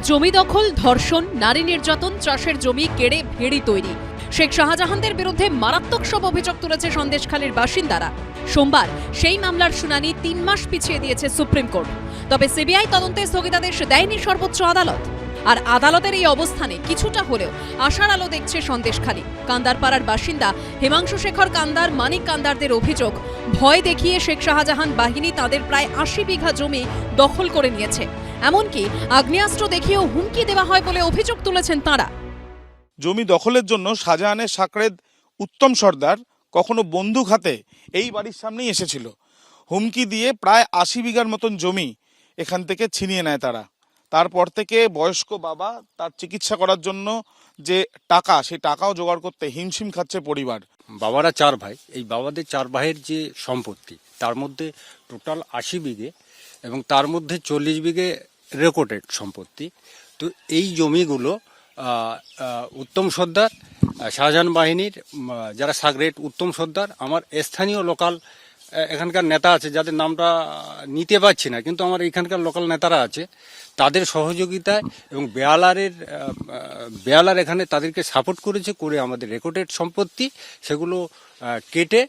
জমি দখল, ধর্ষণ, নারী নির্যাতন, চাষের জমি কেড়ে ভেড়ি তৈরি। শেখ শাহজাহানদের বিরুদ্ধে মারাত্মক সব অভিযোগ তুলেছে সন্দেশখালীর বাসিন্দারা। সোমবার সেই মামলার শুনানি 3 মাস পিছিয়ে দিয়েছে সুপ্রিম কোর্ট। তবে সিবিআই তদন্তে স্থগিতাদেশ দেয়নি সর্বোচ্চ আদালত। আর আদালতের এই অবস্থানে কিছুটা হলেও আশার আলো দেখছে সন্দেশখালী। কান্দারপাড়ার বাসিন্দা হিমাংশু শেখর কান্দার, মানিক কান্দারদের অভিযোগ, ভয় দেখিয়ে শেখ শাহজাহান বাহিনী তাদের প্রায় 80 বিঘা জমি দখল করে নিয়েছে। এমনকি আগ্নেয়াস্ত্র দেখিয়েও হুমকি দেওয়া হয় বলে অভিযোগ তুলেছেন তাঁরা। জমি দখলের জন্য শাহজাহানের সাকরেদ উত্তম সর্দার কখনো বন্দুক হাতে এই বাড়ির সামনেই এসেছিল। হুমকি দিয়ে প্রায় 80 বিঘার মতন জমি এখান থেকে ছিনিয়ে নেয় তারা। তারপর থেকে বয়স্ক বাবা তার চিকিৎসা করার জন্য যে টাকা, সেই টাকাও জোগাড় করতে হিমশিম খাচ্ছে পরিবার। বাবারা 4 ভাই, এই বাবাদের 4 ভাইয়ের যে সম্পত্তি তার মধ্যে টোটাল 80 বিঘে এবং তার মধ্যে 40 বিঘে রেকর্ডেড সম্পত্তি। তো এই জমিগুলো উত্তম সর্দার, শাহজাহান বাহিনীর যারা সাকরেদ উত্তম সর্দার, আমার স্থানীয় লোকাল এখানকার নেতা আছে যাদের নামটা নিতে পারছি না, কিন্তু আমার এখানকার লোকাল নেতারা আছে, তাদের সহযোগিতায় এবং বেয়ালার এখানে তাদেরকে সাপোর্ট করেছে, করে আমাদের রেকর্ডেড সম্পত্তি সেগুলো কেটে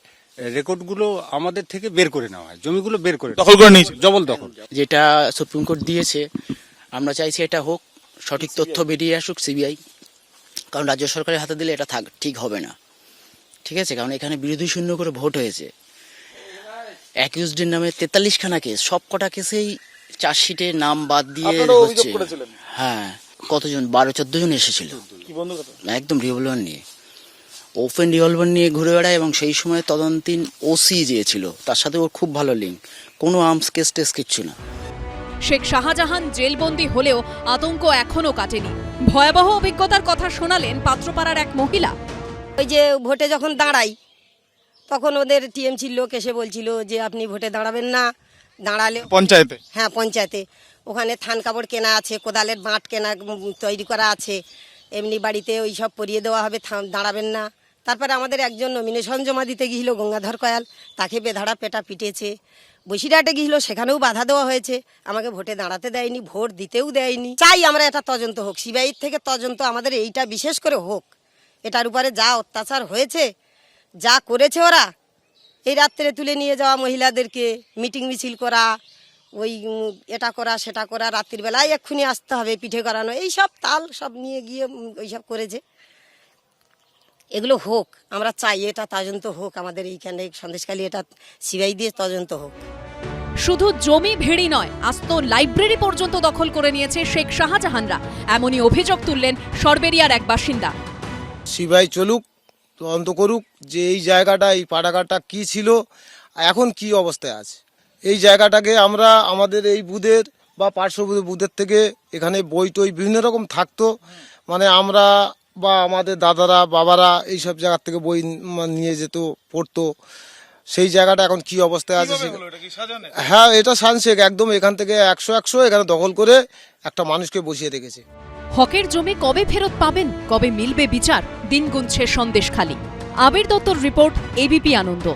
রেকর্ডগুলো আমাদের থেকে বের করে নেওয়া হয়, জমিগুলো বের করে দখল করে নিয়েছে, জবরদখল। যেটা সুপ্রিম কোর্ট দিয়েছে আমরা চাইছি এটা হোক, সঠিক তথ্য বেরিয়ে আসুক সিবিআই, কারণ রাজ্য সরকারের হাতে দিলে এটা ঠিক হবে না। ঠিক আছে, কারণ এখানে বিরোধী শূন্য করে ভোট হয়েছে। অ্যাকিউজডের নামে 43খানা কেস, সব কটা কেসেই চার্জশিটে নাম বাদ দিয়ে হচ্ছে। হ্যাঁ, কতজন 12-14 জন এসেছিল একদম রিভলভার নিয়ে, ওপেন রিভলভার নিয়ে ঘুরে বেড়ায়। এবং সেই সময় তদন্তিন ওসি যে ছিল তার সাথে ওর খুব ভালো লিঙ্ক, কোনো আর্মস কেস টেস কিচ্ছু না। শেখ শাহজাহান জেলবন্দি হলেও আতঙ্ক এখনো কাটেনি। ভয়াবহ অভিজ্ঞতার কথা শোনালেন পাত্রপাড়ার এক মহিলা। ওই যে ভোটে যখন দাঁড়াই তখন ওদের টিএমসির লোক এসে বলছিল যে আপনি ভোটে দাঁড়াবেন না, দাঁড়ালে পঞ্চায়েতে, হ্যাঁ পঞ্চায়েতে, ওখানে থান কাপড় কেনা আছে, কোদালের বাঁট কেনা তৈরি করা আছে, এমনি বাড়িতে ওই সব পরিয়ে দেওয়া হবে, দাঁড়াবেন না। তারপরে আমাদের একজন নমিনেশন জমা দিতে গিয়েছিল গঙ্গাধর কয়াল, তাকে বেধাড়া পেটা পিটেছে। বসিরহাটে গিয়েছিল, সেখানেও বাধা দেওয়া হয়েছে, আমাকে ভোটে দাঁড়াতে দেয়নি, ভোট দিতেও দেয়নি। চাই আমরা এটা তদন্ত হোক, সিবিআই থেকে তদন্ত আমাদের এইটা বিশেষ করে হোক। এটার উপরে যা অত্যাচার হয়েছে, যা করেছে ওরা, এই রাত্রে তুলে নিয়ে যাওয়া মহিলাদেরকে, মিটিং মিছিল করা, ওই এটা করা সেটা করা, রাত্রির বেলায় এক্ষুনি আসতে হবে, পিঠে করানো, এই সব তাল সব নিয়ে গিয়ে ওইসব করেছে। এগুলো হোক, আমরা চাই এটা তদন্ত হোক, আমাদের এইখানে সন্দেশখালী এটা সিবিআই দিয়ে তদন্ত হোক। শুধু জমি ভেড়ি নয়, আস্ত লাইব্রেরি পর্যন্ত দখল করে নিয়েছে শেখ শাহজাহানরা, এমনই অভিযোগ তুললেন সরবেরিয়ার এক বাসিন্দা। সিবিআই চলুক, তদন্ত করুক যে এই জায়গাটা, এই পাড়াঘাটটা কি ছিল, এখন কি অবস্থায় আছে। এই জায়গাটাকে আমরা আমাদের এই বুথের বা পার্শ্ববর্তী বুথের থেকে এখানে বই টই বিভিন্ন রকম থাকতো, মানে আমরা বা আমাদের দাদারা বাবারা এইসব জায়গার থেকে বই নিয়ে যেত, পড়তো। সেই জায়গাটা এখন কি অবস্থায় আছে। হ্যাঁ, এটা সানশেখ একদম এখান থেকে 100 এখানে দখল করে একটা মানুষকে বসিয়ে রেখেছে। হকের জমি কবে ফেরত পাবেন, কবে মিলবে বিচার, দিন গুনছে সন্দেশখালী। আবির দত্তর রিপোর্ট, এবিপি আনন্দ।